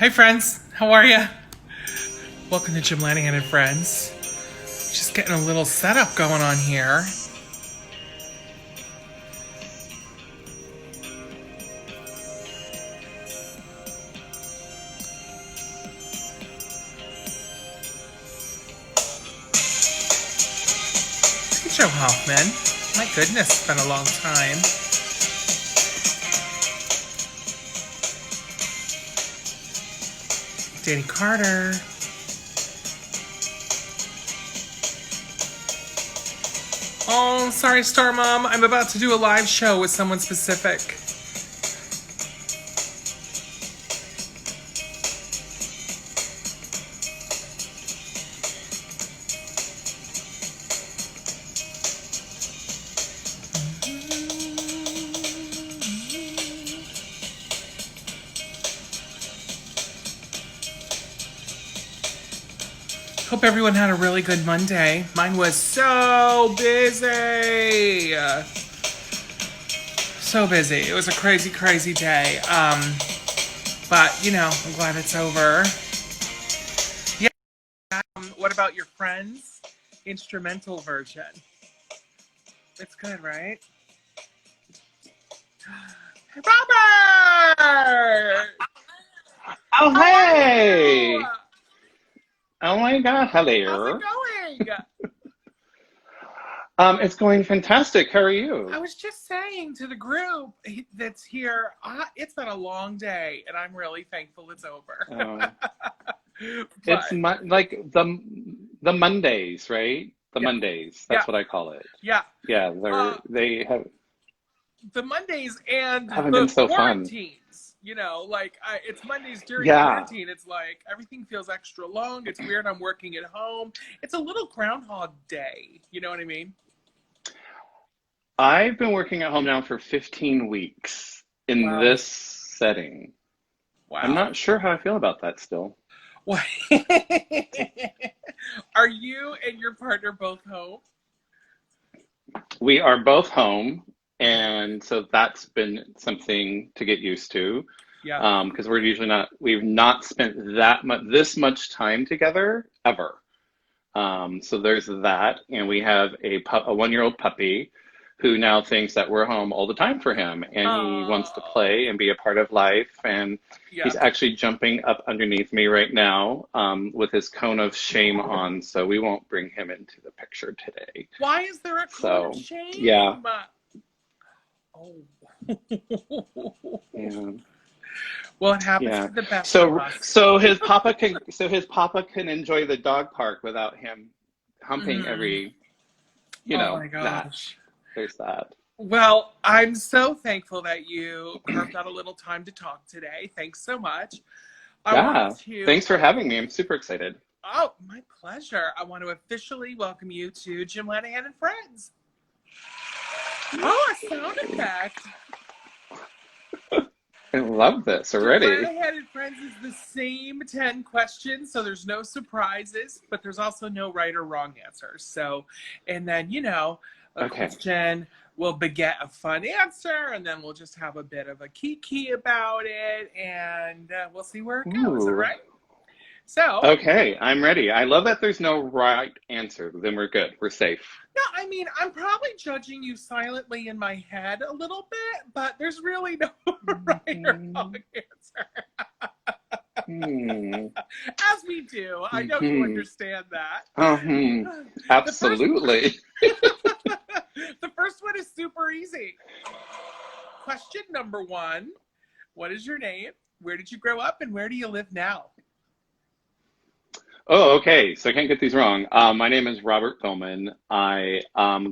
Hi friends, how are ya? Welcome to Jim Lanahan and Friends. Just getting a little setup going on here. Hey Joe Hoffman. My goodness, it's been a long time. Danny Carter. Oh, sorry, Star Mom. I'm about to do a live show with someone specific. Hope everyone had a really good Monday. Mine was so busy. So busy. It was a crazy, crazy day. But, you know, I'm glad it's over. Yeah. What about your friends' instrumental version? It's good, right? Robert! Oh, How are hey! you? Oh my God, How's hello. it going? It's going fantastic. How are I you? was just saying to the group that's here, it's been a long day, and I'm really thankful it's over. Uh, it's But like the Mondays, right? The yeah, Mondays. yeah, That's what I call it. yeah. Yeah, Uh, they the Mondays and haven't been the so fun. quarantines. You know, like it's Mondays during Yeah, quarantine. It's like everything feels extra long. It's weird. I'm working at home. It's a little Groundhog Day. You know what I mean? I've been working at home now for 15 weeks in Wow, this setting. I'm wow. not sure how I feel about that still. What? Are you and your partner both home? We are both home, and so that's been something to get used to. Yeah. Because we've not spent this much time together ever. So there's that, and we have a 1-year-old puppy who now thinks that we're home all the time for him, and he wants to Oh, play and be a part of life, and yeah. he's actually jumping up underneath me right now, with his cone of shame on, so we won't bring him into the picture today. Why is there a cone of So yeah, shame? Oh. yeah. Well, it happens Yeah. to the best of So us. his papa can enjoy the dog park without him humping Mm. every, Oh my that. gosh. There's that. Well, I'm so thankful that you carved out a little time to talk today. Thanks so much. I want Yeah. to, Thanks for having me. I'm super excited. oh, my pleasure. I want to officially welcome you to Jim Lanahan and Friends. Oh, a sound effect. I love this Jim already. Lanahan and Friends is the same 10 questions, so there's no surprises, but there's also no right or wrong answers. So, and then, a Okay. question will beget a fun answer, and then we'll just have a bit of a kiki about it, and we'll see where it goes, all Ooh. right? So, Okay, I'm ready. I love that there's no right answer. Then we're good. We're safe. no, I mean, I'm probably judging you silently in my head a little bit, but there's really no right or wrong Hmm. answer. Hmm. As we do. I know you Hmm. understand that. Hmm. The first Absolutely. the first one is super easy. Question number 1. What is your name? Where did you grow up and where do you live now? Oh, okay. So I can't get these wrong. My name is Robert Goman. I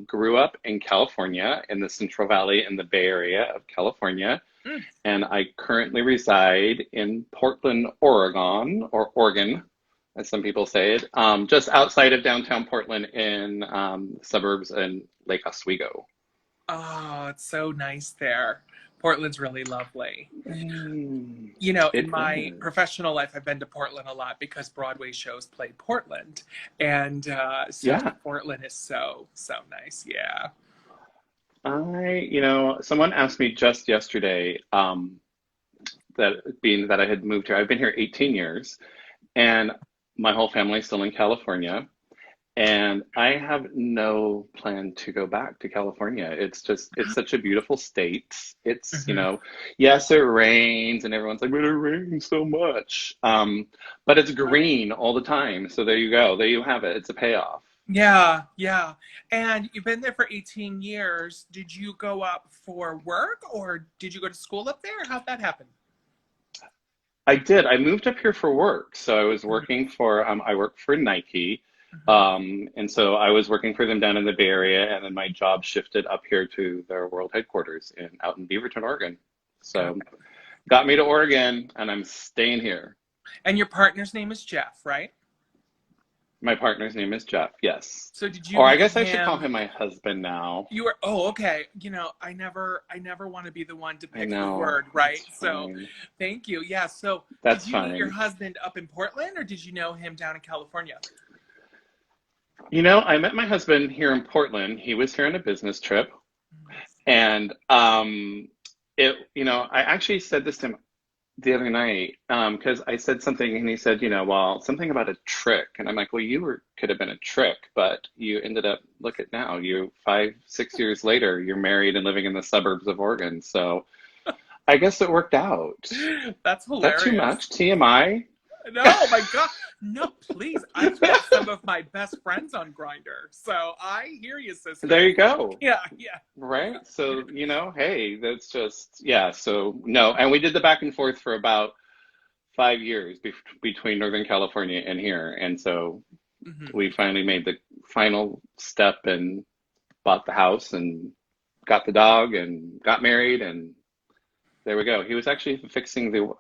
grew up in California, in the Central Valley in the Bay Area of California, Mm. and I currently reside in Portland, Oregon, or Oregon, as some people say it, just outside of downtown Portland in suburbs in Lake Oswego. Oh, it's so nice there. Portland's really lovely. Mm, In it my is. professional life, I've been to Portland a lot because Broadway shows play Portland. And so Yeah. Portland is so, so nice. Yeah. Someone asked me just yesterday, that being that I had moved here. I've been here 18 years, and my whole family's still in California. And I have no plan to go back to California. It's such a beautiful state. It's, Mhm. yes, it rains and everyone's like, but it rains so much. But it's green all the time. So there you go. There you have it. It's a payoff. Yeah, yeah. And you've been there for 18 years. Did you go up for work or did you go to school up there? How'd that happen? I did. I moved up here for work. So I was Mhm, working for, I work for Nike. mhm. And so I was working for them down in the Bay Area, and then my job shifted up here to their world headquarters out in Beaverton, Oregon. Okay. So got me to Oregon, and I'm staying here. And your partner's name is Jeff, right? My partner's name is Jeff, yes. So did you Or I meet guess I should call him? him my husband now. You were, oh, okay. I never want to be the one to I pick the know, word, right? it's So fine. thank you. Yeah. So did That's you meet your fine. husband up in Portland or did you know him down in California? I met my husband here in Portland. He was here on a business trip, Nice. and I actually said this to him the other night, because I said something and he said, well, something about a trick. And I'm like, well, could have been a trick, but you ended up, look at now, 5, 6 years later, you're married and living in the suburbs of Oregon. So I guess it worked out. That's That too hilarious. much? TMI? No, my God. No, please. I've met some of my best friends on Grindr. So I hear you, There sister. you go. Yeah, yeah. Right? So, hey, that's just, yeah. So, no. And we did the back and forth for about 5 years between Northern California and here. And so Hmm. we finally made the final step and bought the house and got the dog and got married. And there we go. He was actually fixing the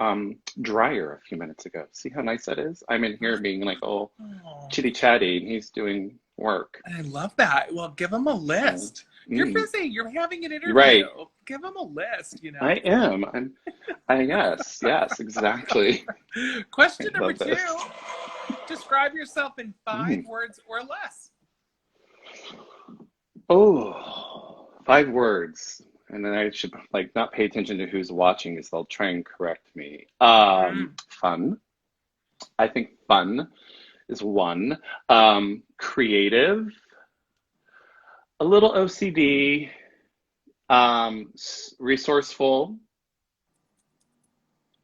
dryer a few minutes ago. See how nice that is? I'm in here being like all Oh, chitty chatty, and he's doing work. I love that. Well, give them a So, list. You're busy. You're having an you're interview. right. Give them a list, I am. I guess. Yes, exactly. I Question number love two. this. Describe yourself in five Mm. words or less. Oh, 5 words. And then I should like not pay attention to who's watching because they'll try and correct me. Mm. Fun. I think fun is one. Creative, a little OCD, resourceful,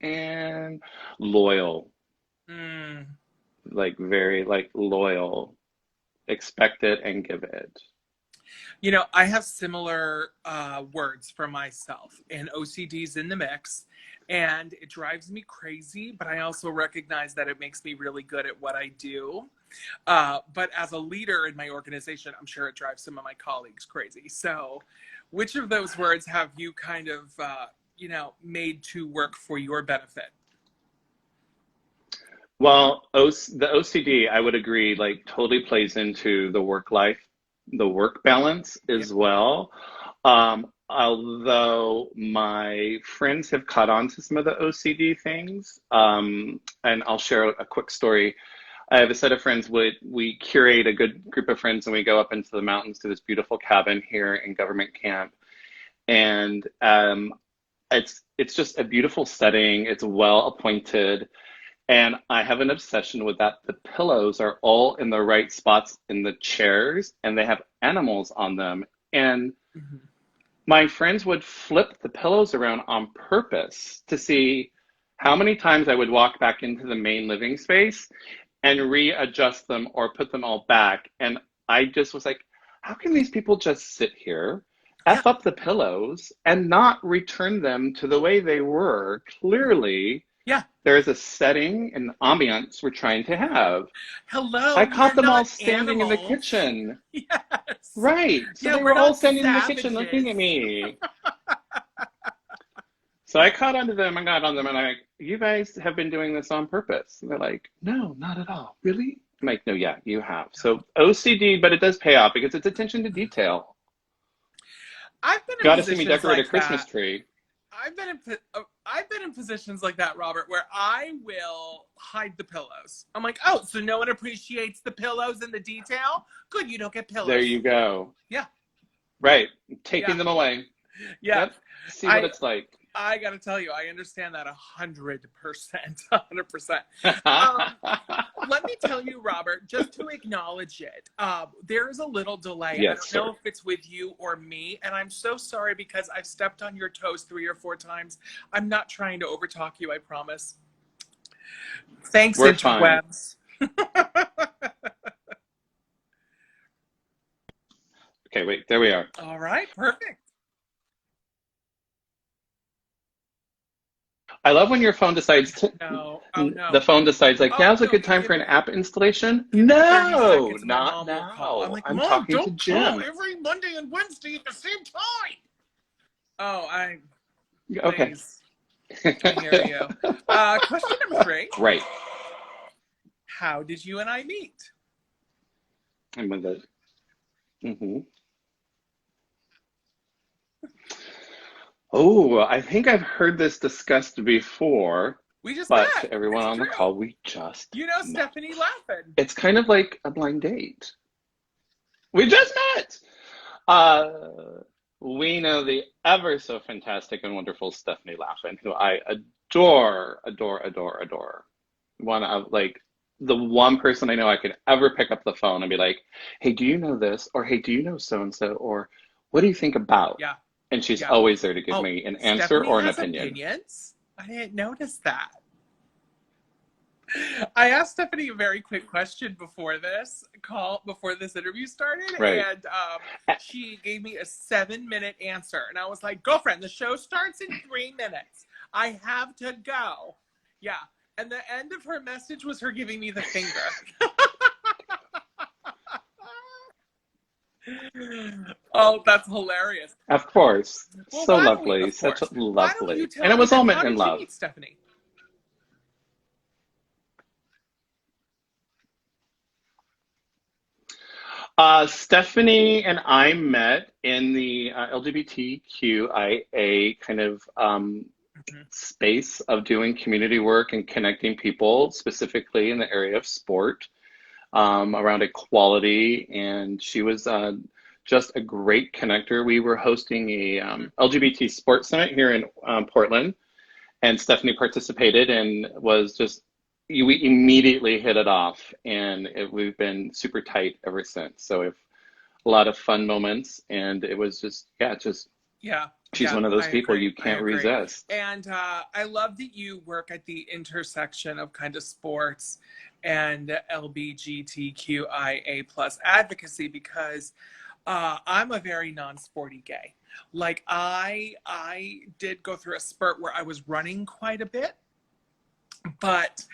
and loyal. Mm. Like very like loyal. Expect it and give it. I have similar words for myself, and OCD's in the mix, and it drives me crazy, but I also recognize that it makes me really good at what I do. But as a leader in my organization, I'm sure it drives some of my colleagues crazy. So, which of those words have you kind of, made to work for your benefit? Well, the OCD, I would agree, like totally plays into the work balance Yep. as well. Although my friends have caught on to some of the OCD things, and I'll share a quick story. I have a set of friends. We curate a good group of friends, and we go up into the mountains to this beautiful cabin here in government camp, and it's just a beautiful setting. It's well appointed. And I have an obsession with that. The pillows are all in the right spots in the chairs, and they have animals on them. And Mhm. my friends would flip the pillows around on purpose to see how many times I would walk back into the main living space and readjust them or put them all back. And I just was like, how can these people just sit here, Yeah. F up the pillows, and not return them to the way they were? Clearly, Yeah. there is a setting and ambiance we're trying to have. Hello, I we're caught them all not standing in the animals. kitchen. Yes. Right. So Yeah, they we're were all not standing in the kitchen looking savages. at me. So I caught onto them and got on them and I'm like, you guys have been doing this on purpose. And they're like, no, not at all. Really? I'm like, no, yeah, you have. So OCD, but it does pay off because it's attention to detail. I've been in Got to see me positions decorate a like Christmas that. tree. I've been in positions like that, Robert, where I will hide the pillows. I'm like, oh, so no one appreciates the pillows and the detail? Good, you don't get There pillows. you go. Yeah, Right. Taking yeah, them away. yeah. Yep. See what I it's like. I gotta tell you, I understand that 100%, 100%. Um, let me tell you, Robert, just to acknowledge it, there's a little delay. I Yes, don't know sir. if it's with you or me, and I'm so sorry because I've stepped on your toes 3 or 4 times. I'm not trying to overtalk you, I promise. Thanks, We're fine. interwebs. Okay, wait, there we are. All right, perfect. I love when your phone decides to, No, oh the no. phone decides like, Oh now's a no, good you time for an app installation. give me 30 No, seconds and my not mom will call. I'm now. like, I'm Mom, talking to don't call Jim. every Monday and Wednesday at the same time. Oh, Okay. please. I hear you. Question number 3. Right. How did you and I meet? I'm with it. Hmm. Oh, I think I've heard this discussed before, We just but to met. everyone It's on the true. call, we just You know met. Stephanie Lappin. It's kind of like a blind date. We just met. Uh, we know the ever so fantastic and wonderful Stephanie Laffin, who I adore, adore, adore, adore. One of like the one person I know I could ever pick up the phone and be like, "Hey, do you know this?" Or "Hey, do you know so and so?" Or "What do you think about?" Yeah, And she's yeah. always there to give Oh, me an answer Stephanie or an has opinion. opinions? I didn't notice that. I asked Stephanie a very quick question before this interview started, Right. and she gave me a 7-minute answer. And I was like, girlfriend, the show starts in 3 minutes. I have to go. Yeah. And the end of her message was her giving me the finger. Oh, that's hilarious. Of course. Well, So why don't we, lovely. of Such course, why don't you lovely. And tell it me was then, all meant how in did you love. meet Stephanie? Stephanie and I met in the LGBTQIA kind of Mhm. space of doing community work and connecting people, specifically in the area of sport, around equality. And she was just a great connector. We were hosting a LGBT sports summit here in Portland, and Stephanie participated and was just we immediately hit it off, and we've been super tight ever since. So we've a lot of fun moments, and it was just yeah, just Yeah, she's yeah, one of those I people agree. you I can't agree. resist. And I love that you work at the intersection of kind of sports and LGBTQIA plus advocacy because I'm a very non-sporty gay. Like I did go through a spurt where I was running quite a bit, but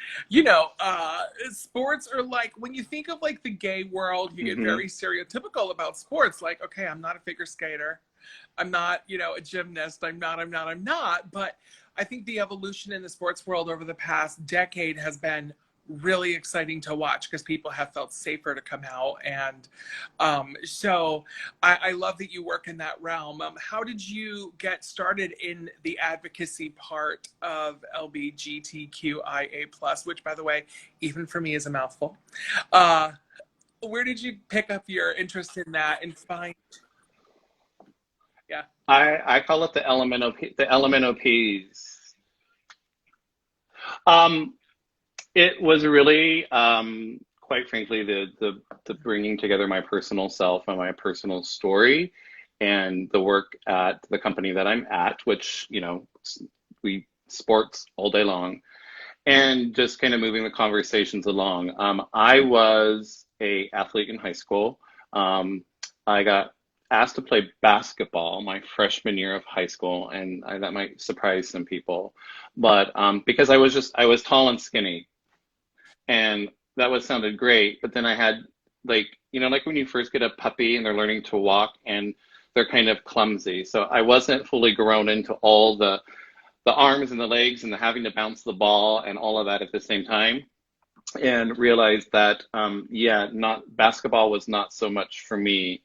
sports are like when you think of like the gay world, you get Hmm. very stereotypical about sports. Like, okay, I'm not a figure skater. I'm not, a gymnast. I'm not. But I think the evolution in the sports world over the past decade has been really exciting to watch because people have felt safer to come out. And so I love that you work in that realm. How did you get started in the advocacy part of LGBTQIA plus, which by the way, even for me is a mouthful. Uh, where did you pick up your interest in that and find, yeah. I call it the LMNOPs. Um, it was really, quite frankly, the bringing together my personal self and my personal story, and the work at the company that I'm at, which we sports all day long, and just kind of moving the conversations along. I was a athlete in high school. I got asked to play basketball my freshman year of high school, and that might surprise some people, but because I was tall and skinny, and that was sounded great. But then I had like like when you first get a puppy and they're learning to walk and they're kind of clumsy, so I wasn't fully grown into all the arms and the legs and the having to bounce the ball and all of that at the same time, and realized that yeah, not basketball was not so much for me,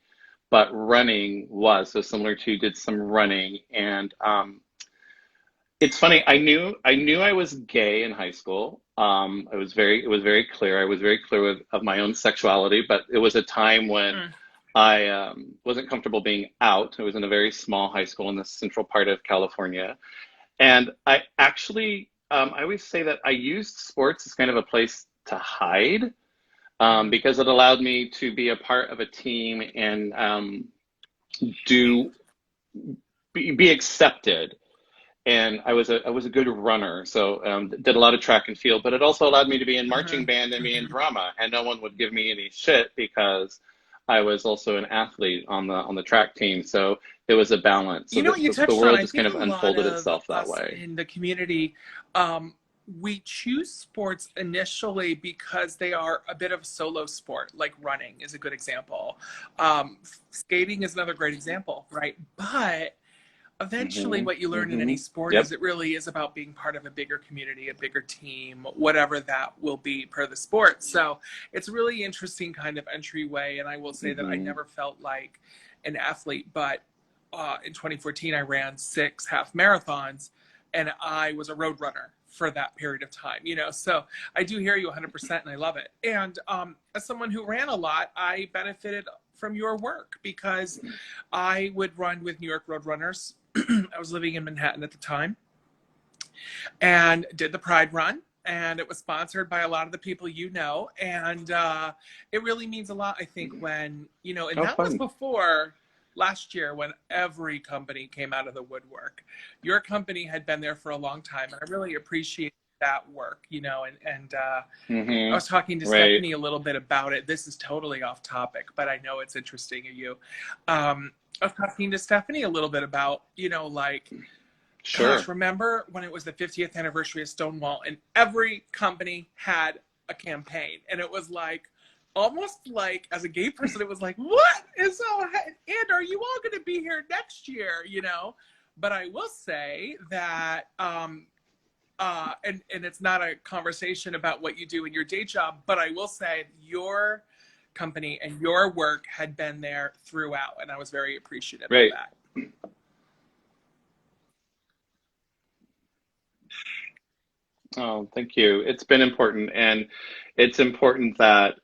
but running was. So similar to did some running, and it's funny. I knew I was gay in high school. It was very clear. I was very clear of my own sexuality, but it was a time when Mm, I wasn't comfortable being out. I was in a very small high school in the central part of California, And I actually, I always say that I used sports as kind of a place to hide, Mhm. because it allowed me to be a part of a team and do be accepted. And I was a good runner, so did a lot of track and field. But it also allowed me to be in marching Mhm. band and be in Mhm. drama, and no one would give me any shit because I was also an athlete on the track team. So it was a balance. So You know what you the touched on? world I just think kind a of lot unfolded of itself that us way. in the community, um, we choose sports initially because they are a bit of a solo sport, like running is a good example. Skating is another great example, right? But eventually what you learn in any sport is Yep. it really is about being part of a bigger community, a bigger team, whatever that will be per the sport. So it's a really interesting kind of entryway. And I will say that I hmm never felt like an athlete, but in 2014 I ran 6 half marathons and I was a road runner for that period of time, you know. So I do hear you 100% and I love it. And as someone who ran a lot, I benefited from your work because I would run with New York Road Runners. I was living in Manhattan at the time and did the Pride Run. And it was sponsored by a lot of the people you know. And it really means a lot, I think, when, you know, and Oh, that was fun. before last year when every company came out of the woodwork. Your company had been there for a long time. And I really appreciate that work, you know, and I hmm was talking to Right. Stephanie a little bit about it. This is totally off topic, but I know it's interesting of you. I was talking to Stephanie a little bit about, you know, like, gosh, Sure. remember when it was the 50th anniversary of Stonewall and every company had a campaign and it was like, almost like as a gay person, it was like, what is so, and are you all going to be here next year, you know? But I will say that and it's not a conversation about what you do in your day job, but I will say your company and your work had been there throughout, and I was very appreciative of Right. that. Oh, thank you. It's been important, and it's important that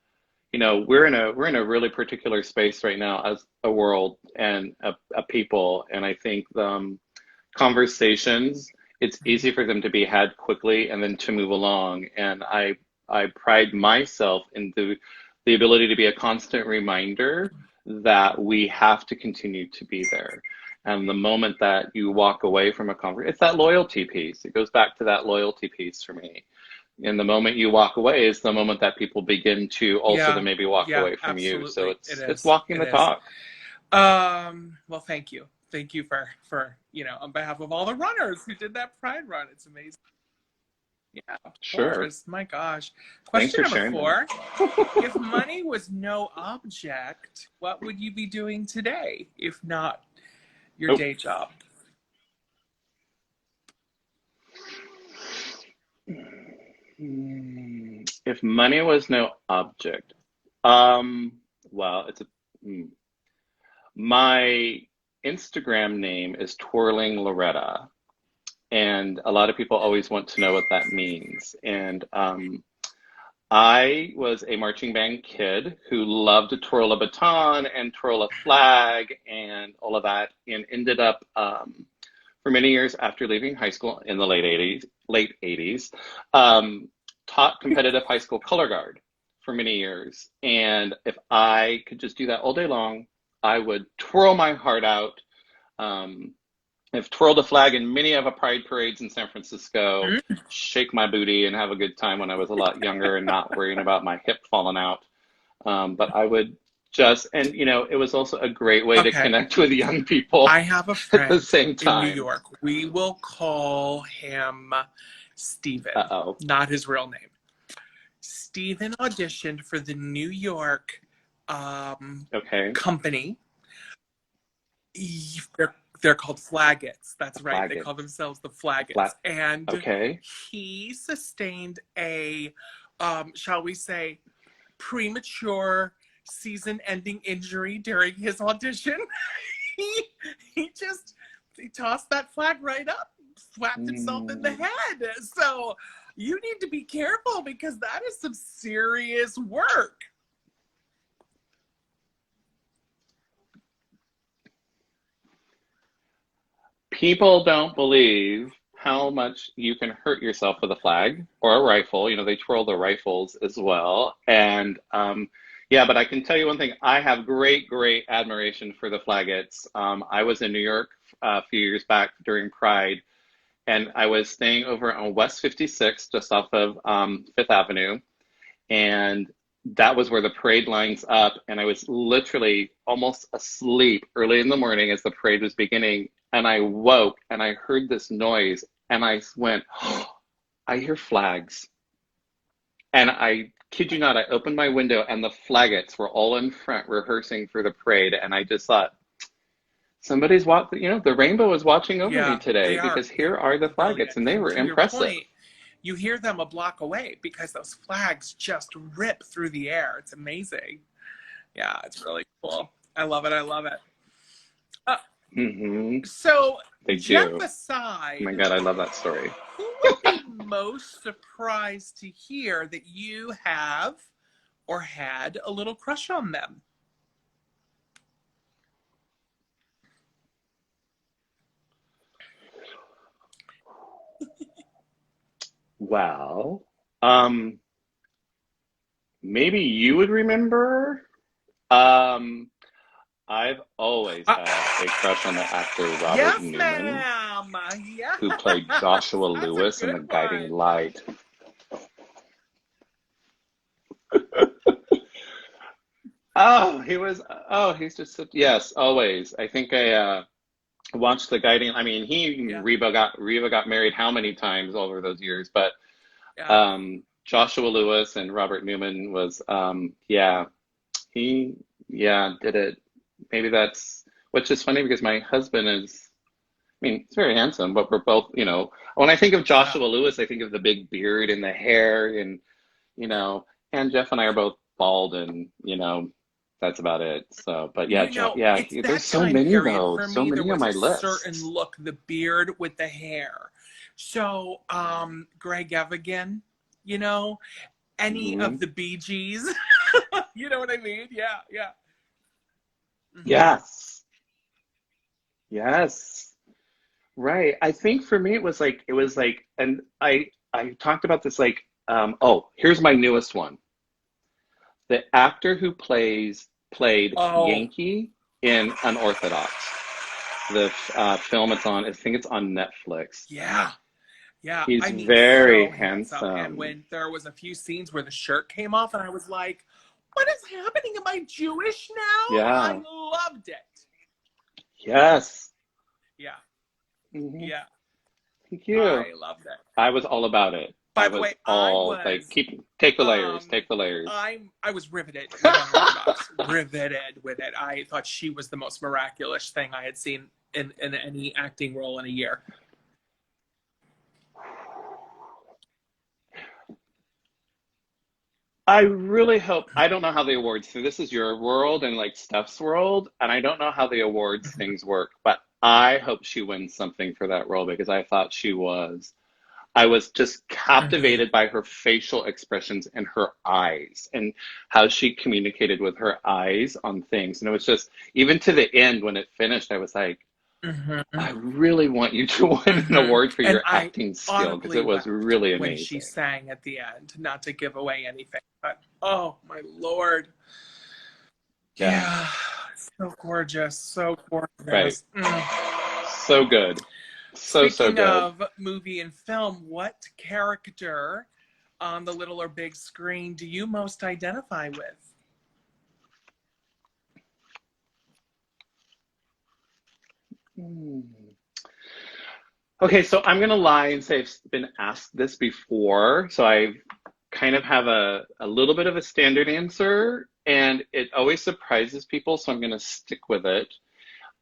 we're in a really particular space right now as a world and a people, and I think conversations, it's easy for them to be had quickly and then to move along. And I pride myself in the ability to be a constant reminder that we have to continue to be there. And the moment that you walk away from a conversation, it's that loyalty piece. It goes back to that loyalty piece for me. And the moment you walk away is the moment that people begin to also Yeah, then maybe walk yeah, away from you. So absolutely, it it's is. walking It the is. talk. Well, thank you for you know on behalf of all the runners who did that Pride Run. It's amazing. Yeah, of Sure. course. My gosh. Thanks Question for number sharing that. 4. If money was no object, what would you be doing today if not your Oh. day job? If money was no object, um, well, my Instagram name is Twirling Loretta, and a lot of people always want to know what that means. And I was a marching band kid who loved to twirl a baton and twirl a flag and all of that, and ended up for many years after leaving high school in the late 80s, um, taught competitive high school color guard for many years. And if I could just do that all day long, I would twirl my heart out. Um, I've twirled a flag in many of the pride parades in San Francisco, Hmm? shake my booty and have a good time when I was a lot younger and not worrying about my hip falling out. But I would and it was also a great way to Okay. connect with young people I have a at the friend same in New time. York. We will call him Steven, Uh-oh. not his real name. Steven auditioned for the New York Okay. company. They're called Flaggots. The That's right. They call Flaggots. themselves the The Flaggots. flat. And Okay. he sustained a, shall we say, premature season-ending injury during his audition. he he tossed that flag right up, slapped himself in the Mm. head. So you need to be careful because that is some serious work. People don't believe how much you can hurt yourself with a flag or a rifle. You know, they twirl the rifles as well. And yeah, but I can tell you one thing. I have great, great admiration for the Flaggots. I was in New York a few years back during Pride, and I was staying over on West 56, just off of Fifth Avenue. And that was where the parade lines up. And I was literally almost asleep early in the morning as the parade was beginning. And I woke and I heard this noise and I went, oh, I hear flags. And I kid you not, I opened my window and the Flaggots were all in front rehearsing for the parade. And I just thought, somebody's watching, you know, the rainbow is watching over me Yeah, today they are. because here are the Flaggots Brilliant. and they And were to your impressive. point, you hear them a block away because those flags just rip through the air. It's amazing. Yeah, it's really cool. I love it. I love it. So, They Jeff do. Oh aside, my God, I love that story. who would be most surprised to hear that you have or had a little crush on them? Well, maybe you would remember. Um, I've always had a crush on the actor Robert Yes, Newman, ma'am. Yes, who played Joshua that's a Lewis in The good Guiding one. Light. Oh, he's just, yes, always. I think I watched The Guiding, I mean, Yeah, Reba got married how many times over those years, but yeah. Joshua Lewis and Robert Newman was, yeah, he, yeah, did it. Maybe that's, which is funny because my husband is, I mean, he's very handsome, but we're both, you know, when I think of Yeah. Joshua Lewis, I think of the big beard and the hair and, you know, and Jeff and I are both bald and, you know, that's about it. So, but yeah, You know, it's there's that so time many period. though, For so me, there many on was my a certain list. look, the beard with the hair. So, Greg Evigan, you know, any Hmm. of the Bee Gees. You know what I mean? Yeah, yeah. Hmm. Yes, yes, right. I think for me it was like, and I talked about this like, oh, here's my newest one. The actor who played Oh, Yankee in Unorthodox, the film it's on, I think it's on Netflix. yeah. Yeah, He's I mean, very so handsome. And handsome. when there was a few scenes where the shirt came off, and I was like, "What is happening? Am I Jewish now?" I Yeah. loved it. Yes. Yeah, Hmm. yeah, Thank you. I loved it. I was all about it. I By the was way, I all like, was, take the layers, um, take the layers. I was riveted with Unorthodox, riveted with it. I thought she was the most miraculous thing I had seen in any acting role in a year. I really hope, I don't know how the awards, so this is your world and like Steph's world, and I don't know how the awards things work, but I hope she wins something for that role because I thought she was. I was just Mhm. captivated by her facial expressions and her eyes and how she communicated with her eyes on things. And it was just, even to the end when it finished, I was like, Mhm. I really want you to win an Hmm. award for And your I acting skill because audibly it was wept really when she amazing. sang at the end, not to give away anything, but oh my Lord. Yeah, Yeah, so gorgeous, so right. gorgeous. Mm. So good. So, so Speaking good. of movie and film, what character on the little or big screen do you most identify with? Hmm. Okay, so I'm gonna lie and say I've been asked this before, so I kind of have a little bit of a standard answer, and it always surprises people, so I'm gonna stick with it.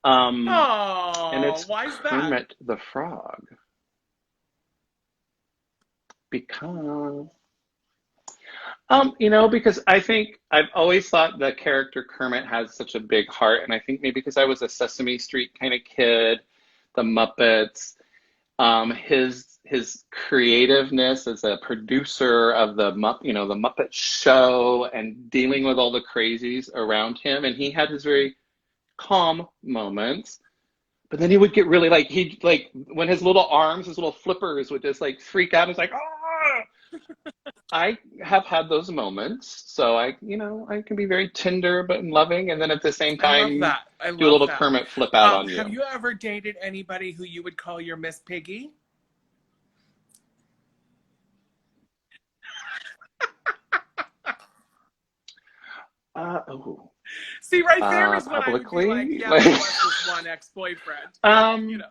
Um, and Oh, it's why is that? Kermit the Frog because you know, because I think I've always thought the character Kermit has such a big heart, and I think maybe because I was a Sesame Street kind of kid, the Muppets. His creativeness as a producer of the Muppet Show and dealing with all the crazies around him, and he had his very calm moments, But then he would get really like, he'd like, when his little arms, his little flippers would just like freak out. It's like, ah! I have had those moments. So I can be very tender but loving. And then at the same I love time, that. I do a love little that. Kermit flip out on Have you. you ever dated anybody who you would call your Miss Piggy? Oh, See, right there is when I would be like, publicly? yeah, Like, there was this one ex-boyfriend. You um, know.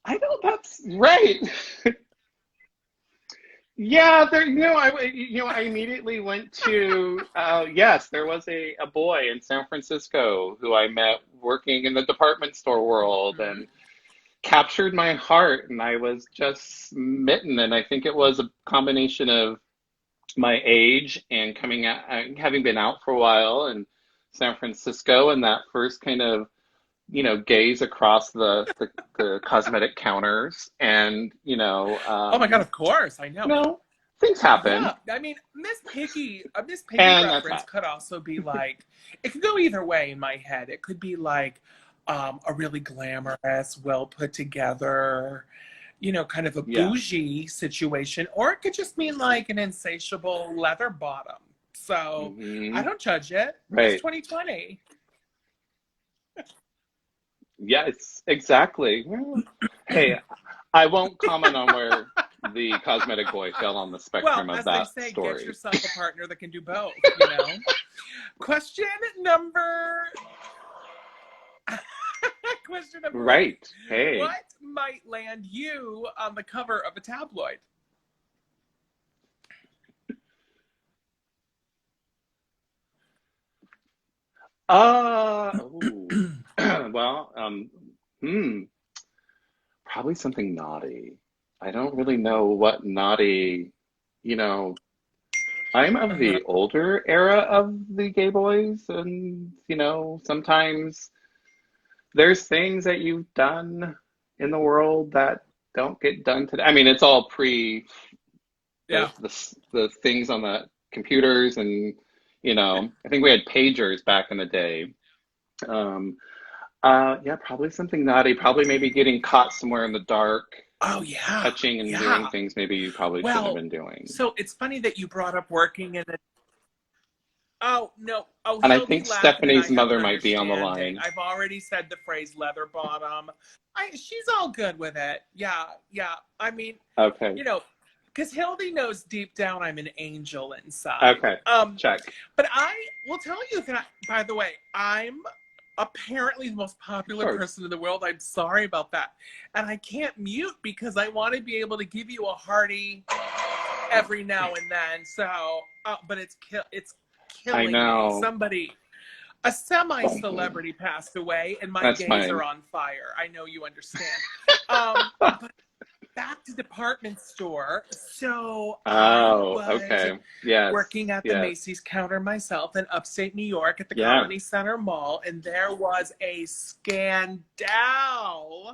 I know that's right. Yeah, there. I immediately went to. Yes, there was a boy in San Francisco who I met working in the department store world Mhm. and captured my heart, and I was just smitten. And I think it was a combination of my age and coming out, having been out for a while in San Francisco, and that first kind of gaze across the cosmetic counters, and Oh my God, of course, I know. things happen, Yeah, I mean, a Miss Piggy and that's reference that. could also be like, it could go either way in my head. It could be like a really glamorous, well put together, kind of a Yeah. bougie situation, or it could just mean like an insatiable leather bottom. So I Hmm. don't judge it. It's Right. 2020. Yes, exactly. Well, hey, I won't comment on where the cosmetic boy fell on the Well, spectrum of as they that say, get story. yourself a partner that can do both. Question number Question number 8. Right. Hey. What might land you on the cover of a tabloid? Ooh. Well, hmm, probably something naughty. I don't really know what naughty, you know, I'm of Uh-huh. the older era of the gay boys, and, sometimes there's things that you've done in the world that don't get done today. I mean, it's all pre Yeah. the things on the computers, and I think we had pagers back in the day. Um, yeah, probably something naughty. Probably maybe getting caught somewhere in the dark, Oh, yeah. touching and doing Yeah. things maybe you probably shouldn't have Well, been doing. so it's funny that you brought up working in a. Oh, no. Oh, And I he'll be think laughing and I Stephanie's have an mother might be on the understanding. line. I've already said the phrase leather bottom. She's all good with it. Yeah. Yeah. I mean, Okay. you know, because Hildy knows deep down I'm an angel inside. Okay. Check. But I will tell you that, by the way, I'm apparently the most Of popular course. person in the world. I'm sorry about that. And I can't mute because I want to be able to give you a hearty every now and then. So, but it's I killing me. know. A semi-celebrity passed away, and my That's gays are fine. on fire. I know you understand. But back to department store. So I Oh, was okay. Yes. working at the Yes. Macy's counter myself in upstate New York at the Yeah. Colony Center Mall, and there was a scandal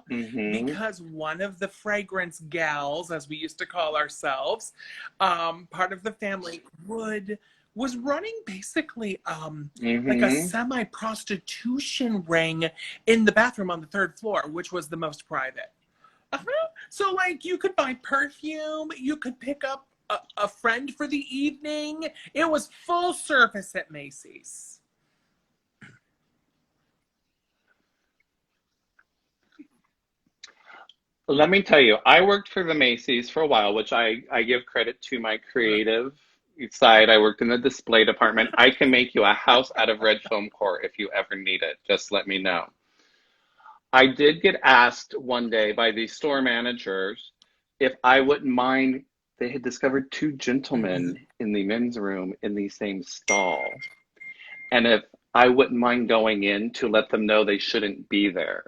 Mm-hmm. because one of the fragrance gals, as we used to call ourselves, part of the family was running basically like a Mm-hmm. semi-prostitution ring in the bathroom on the 3rd floor, which was the most private. Uh-huh. So, like, you could buy perfume, you could pick up a friend for the evening. It was full service at Macy's. Let me tell you, I worked for the Macy's for a while, which I give credit to my creative side. I worked in the display department. I can make you a house out of red foam core if you ever need it. Just let me know. I did get asked one day by the store managers if I wouldn't mind. They had discovered two Mhm. gentlemen in the men's room in the same stall, and if I wouldn't mind going in to let them know they shouldn't be there.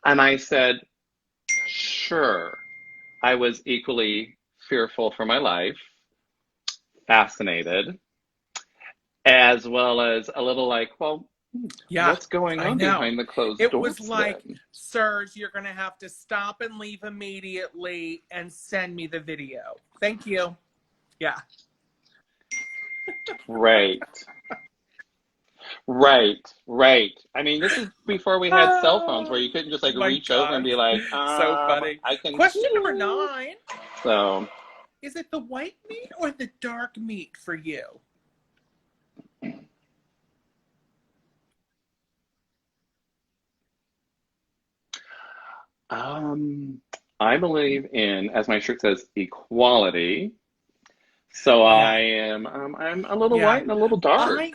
And I said, sure. I was equally fearful for my life, fascinated, as well as a little like, well, Yeah, what's going I on know. behind the closed It was doors like, then? sirs, you're going to have to stop and leave immediately and send me the video. Thank you. Yeah. Right. Right, right. I mean, this is before we had cell phones where Oh you couldn't just like my reach over and gosh. be like, So funny. I can. Question number 9. So, Is it the white meat or the dark meat for you? um, I believe in, as my shirt says, equality. So Yeah. I'm a little Yeah. white and a little dark. I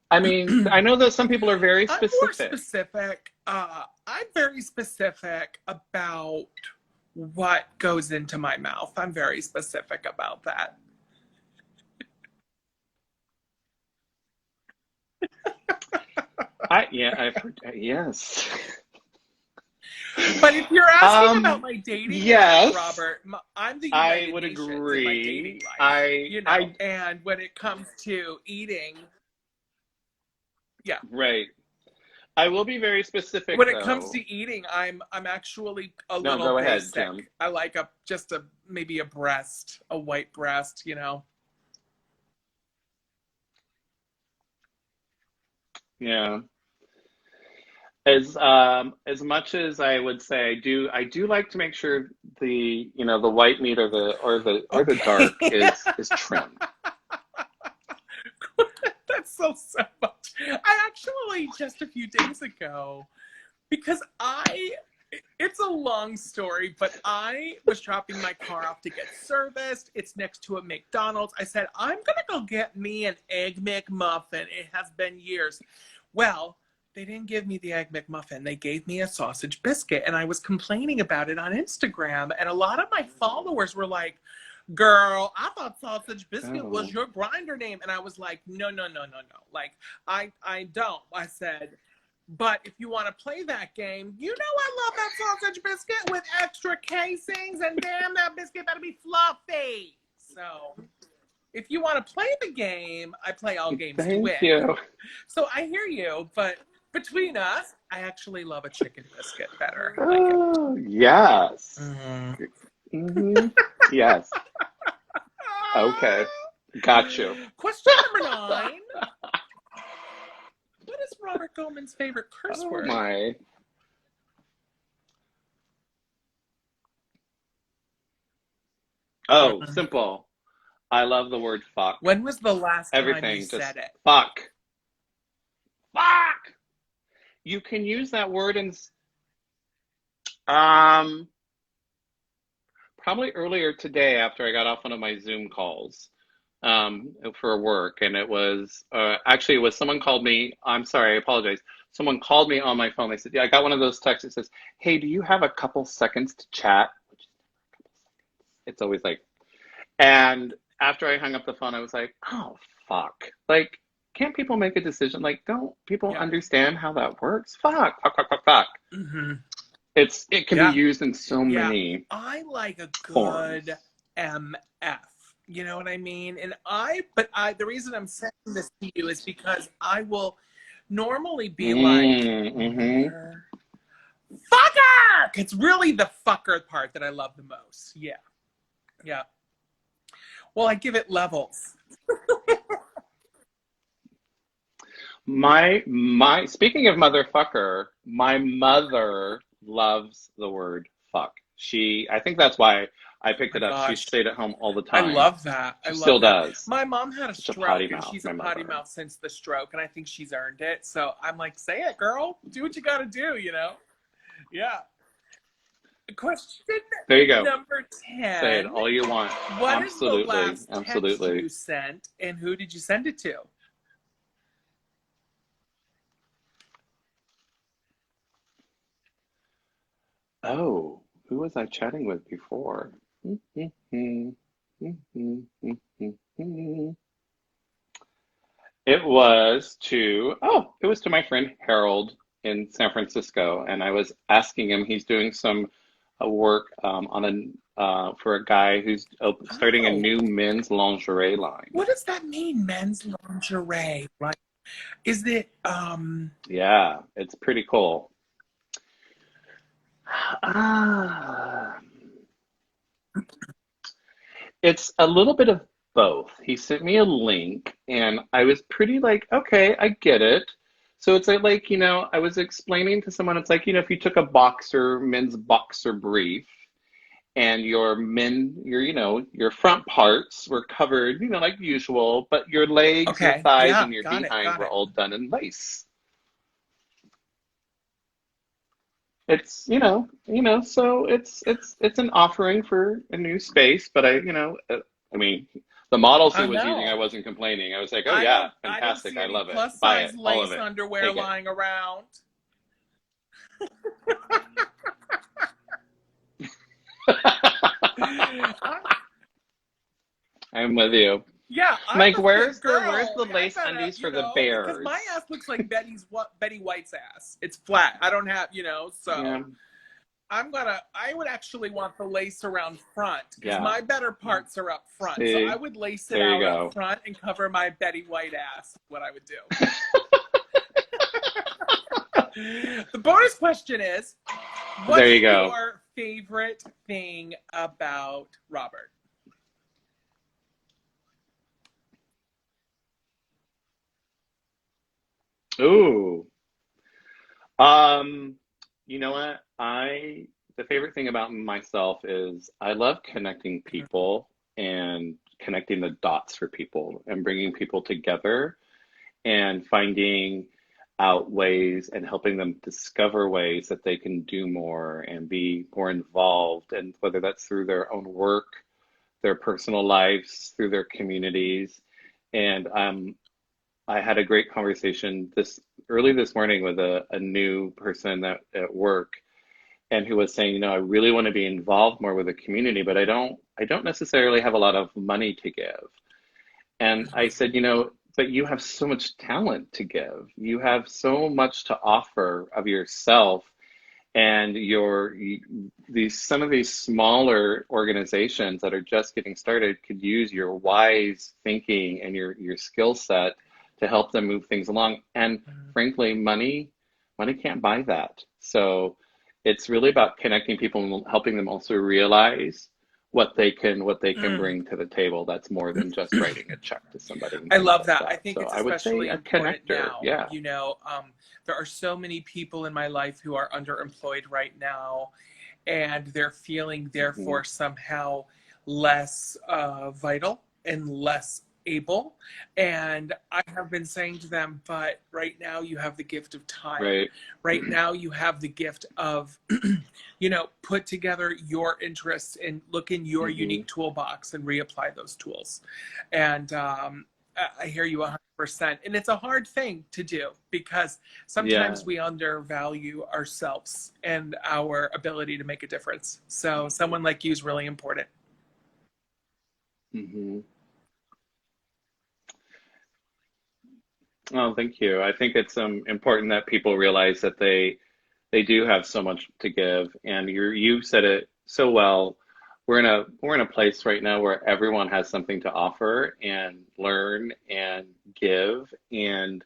I mean, I know that some people are very I'm more specific. specific. I'm very specific about what goes into my mouth. I'm very specific about that. Yes. But if you're asking about my dating life, Yes, Robert, I'm the I United would Nations in my dating agree. life, and when it comes to eating, yeah. Right. I will be very specific When it comes though. to eating, I'm actually a No, little go ahead, Jim. basic. I like a maybe a breast, a white breast. Yeah. As much as I would say I do like to make sure the white meat or the Okay. dark is trim. That's so much. I actually just a few days ago, because it's a long story, but I was dropping my car off to get serviced. It's next to a McDonald's. I said, I'm gonna go get me an Egg McMuffin. It has been years. Well, they didn't give me the Egg McMuffin. They gave me a sausage biscuit, and I was complaining about it on Instagram. And a lot of my followers were like, girl, I thought sausage biscuit was Oh. your grinder name. And I was like, no, no, no, no, no. Like, I don't. I said, but if you want to play that game, I love that sausage biscuit with extra casings, and damn, that biscuit better be fluffy. So if you want to play the game, I play all games to Thank win. you. So I hear you, but between us, I actually love a chicken biscuit better. Like it. Oh, yes. Mm-hmm. Hmm. Yes. Okay. Got you. Question number 9. What is Robert Goman's favorite curse Oh word? my. Oh, simple. I love the word fuck. When was the last time you Everything just said it? fuck. Fuck. You can use that word in um probably earlier today after I got off one of my Zoom calls for work, and it was someone called me. I'm sorry, I apologize. Someone called me on my phone. They said, "Yeah, I got one of those texts that says, 'Hey, do you have a couple seconds to chat?'" Which is never a couple seconds. It's always like, and after I hung up the phone, I was like, "Oh fuck!" Like, can't people make a decision? Like, don't people Yeah. understand how that works? Fuck, fuck, fuck, fuck, fuck. Mm-hmm. It can be Yeah. used in so Yeah. many I like a forms. good MF. You know what I mean? And the reason I'm saying this to you is because I will normally be like, Mm-hmm. mother fucker. It's really the fucker part that I love the most. Yeah. Yeah. Well, I give it levels. My speaking of motherfucker, my mother loves the word fuck. I think that's why I Oh picked my it up. She gosh. stayed at home all the I time. love that. I She love still that. does. My mom had a Such a potty stroke, and mouth, she's a my potty mother. mouth since the stroke, and I think she's earned it. So I'm like, say it, girl. Do what you got to do, Yeah. Question There you go. number Say it 10. all you want. What is the Absolutely. last text Absolutely. you sent, and who did you send it to? Oh, who was I chatting with before? It was to my friend Harold in San Francisco, and I was asking him. He's doing some work for a guy who's starting a Oh, new men's lingerie line. what does that mean, men's lingerie? Like, is it, Yeah, it's pretty cool. Ah, it's a little bit of both. He sent me a link, and I was pretty like, okay, I get it. So it's like, I was explaining to someone, it's like, if you took a men's boxer brief, and your front parts were covered, like usual, but your legs, your Okay. thighs, Yeah. and your Got it. behind Got were it. all done in lace. So it's an offering for a new space, but I mean, the models he I was using, I know. wasn't complaining. I was like, oh I yeah, don't. I don't fantastic, see I any love it, plus buy size it, all of lace it, underwear take it. lying around. I'm with you. Yeah, I'm Mike, a where's fit the girl. I lace better, undies for the because my bears? ass looks like Betty White's ass. It's flat. I don't have, Yeah, so I would actually want the lace around front because yeah. my better parts are up front. So I See, would lace it there you out up go. front and cover my Betty White ass. What I would do. The bonus question is, There what's you go. your favorite thing about Robert? Ooh. Um, you know what? The favorite thing about myself is I love connecting people and connecting the dots for people and bringing people together and finding out ways and helping them discover ways that they can do more and be more involved, and whether that's through their own work, their personal lives, through their communities. And I had a great conversation this early this morning with a new person at work, and who was saying, I really want to be involved more with the community, but I don't necessarily have a lot of money to give. And I said, but you have so much talent to give. You have so much to offer of yourself, and some of these smaller organizations that are just getting started could use your wise thinking and your skill set to help them move things along. And frankly, money can't buy that. So it's really about connecting people and helping them also realize what they can Mm. bring to the table. That's more than just writing a check to somebody and I things love like that. I that. think So it's I would say especially a important connector. now. Yeah. There are so many people in my life who are underemployed right now, and they're feeling, Hmm. therefore, somehow less vital and less able. And I have been saying to them, but right now you have the gift of time. Right. Right now you have the gift of, put together your interests and look in your Hmm. unique toolbox and reapply those tools. And I hear you 100%. And it's a hard thing to do because Yeah. sometimes we undervalue ourselves and our ability to make a difference. So someone like you is really important. Hmm. Oh, thank you. I think it's important that people realize that they do have so much to give, and you said it so well. We're in a place right now where everyone has something to offer and learn and give, and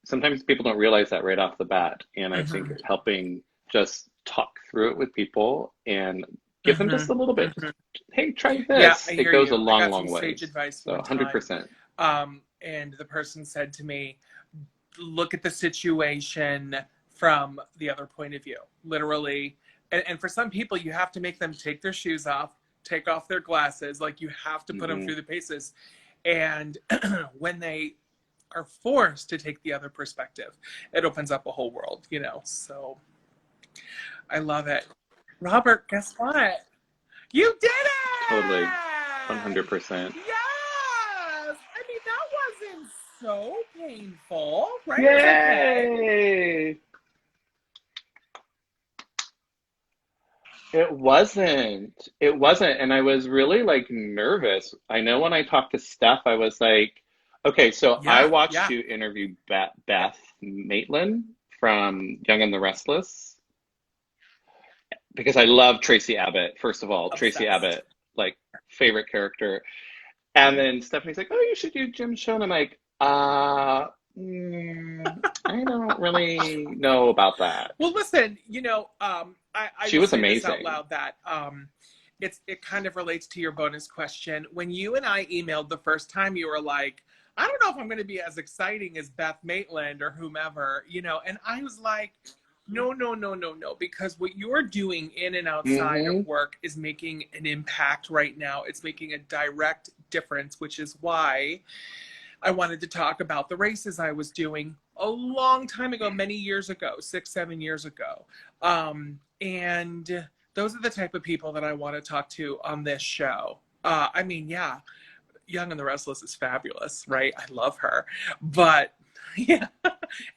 sometimes people don't realize that right off the bat. And I think Mm-hmm. helping just talk through it with people and give them Mm-hmm. just a little bit, Mm-hmm. hey, try Yeah, I this. It hear goes a you. I long, got some long sage ways. advice So one time. 100%. And the person said to me, look at the situation from the other point of view, literally. And for some people, you have to make them take their shoes off, take off their glasses. Like you have to put them Hmm. through the paces. And when they are forced to take the other perspective, it opens up a whole world. So I love it. Robert, guess what? You did Totally. it! 100%. Yes! I mean, that wasn't so painful, right? It was okay. Yay! It wasn't. It wasn't. And I was really like nervous. I know when I talked to Steph, I was like, okay, so I Yeah, watched yeah, you interview yeah. Beth Maitland from Young and the Restless because I love Tracy Abbott, first of all. Tracy Obsessed. Abbott, like, favorite character. And then Stephanie's like, oh, you should do Jim's show. And I'm like, I don't really know about that. Well, listen, I She will was say this out amazing. loud that it kind of relates to your bonus question. When you and I emailed the first time, you were like, I don't know if I'm going to be as exciting as Beth Maitland or whomever, you know, and I was like, no, no, no, no, no, because what you're doing in and outside of work is making an impact right now. It's making a direct difference, which is why I wanted to talk about the races I was doing a long time ago, many years ago, 6-7 years ago. And those are the type of people that I want to talk to on this show. I mean, yeah, Young and the Restless is fabulous, right? I love her. But yeah,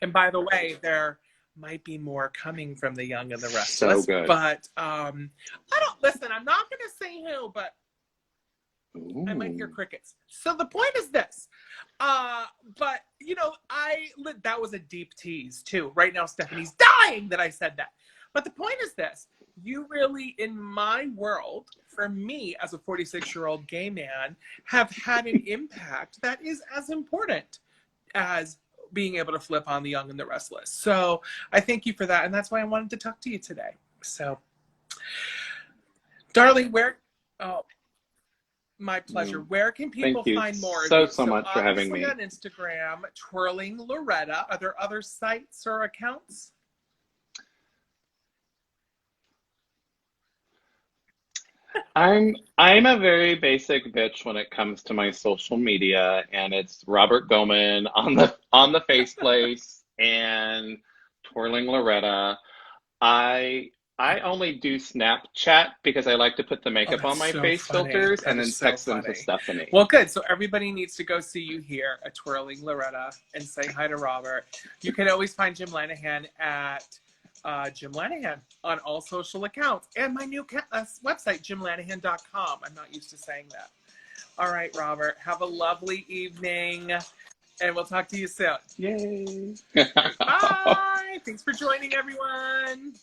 and by the way, there might be more coming from the Young and the Restless. So good. But I don't listen. I'm not going to say who, but Ooh. I might hear crickets. So the point is this. But you know, that was a deep tease too. Right now, Stephanie's dying that I said that. But the point is this. You really, in my world, for me as a 46-year-old gay man, have had an impact that is as important as being able to flip on the Young and the Restless. So I thank you for that. And that's why I wanted to talk to you today. So, darling, my pleasure. Where can people find more of you? So much for having me. On Instagram, Twirling Loretta. Are there other sites or accounts? I'm a very basic bitch when it comes to my social media, and it's Robert Goman on the faceplace and Twirling Loretta. I only do Snapchat because I like to put the makeup on my face filters and then text them to Stephanie. Well, good. So everybody needs to go see you here at Twirling Loretta and say hi to Robert. You can always find Jim Lanahan at Jim Lanahan on all social accounts, and my new website, jimlanahan.com. I'm not used to saying that. All right, Robert, have a lovely evening, and we'll talk to you soon. Yay. Bye. Thanks for joining, everyone.